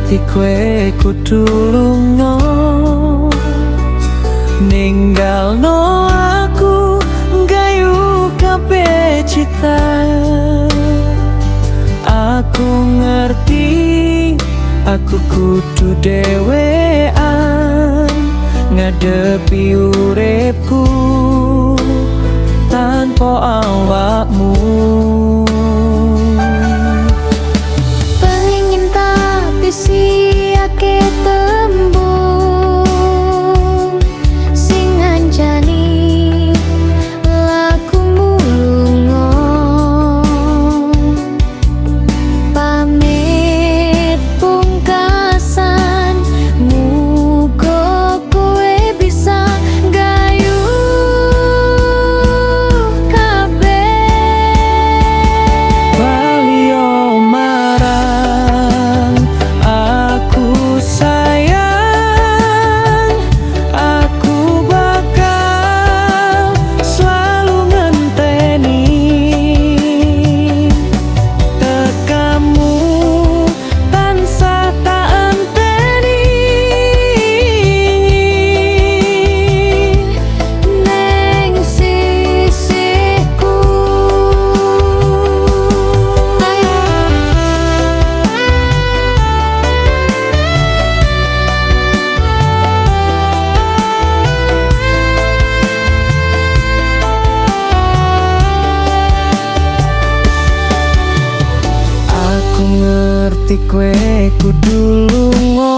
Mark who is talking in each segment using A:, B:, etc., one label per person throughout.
A: ngerti kowe kudu lunga ninggalno aku nggayu kabeh cita. Aku ngerti aku kudu dhewean ngadepi uripku tanpa awakmu.
B: Pengen tapi siake tembung sing ngancani lakumu lunga. Pamit pungkasan muga kowe bisa nggayu kabeh.
A: Bali yo marang aku sayang, aku bakal selalu ngenteni tekamu tansah tak enteni
B: Neng sisiku.
A: Aku ngerti kowe kudu lunga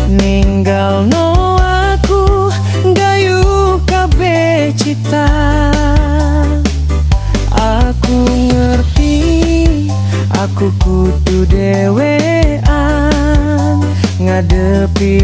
A: ninggalno aku nggayu kabeh cita. Aku ngerti aku kudu dhewean ngadepi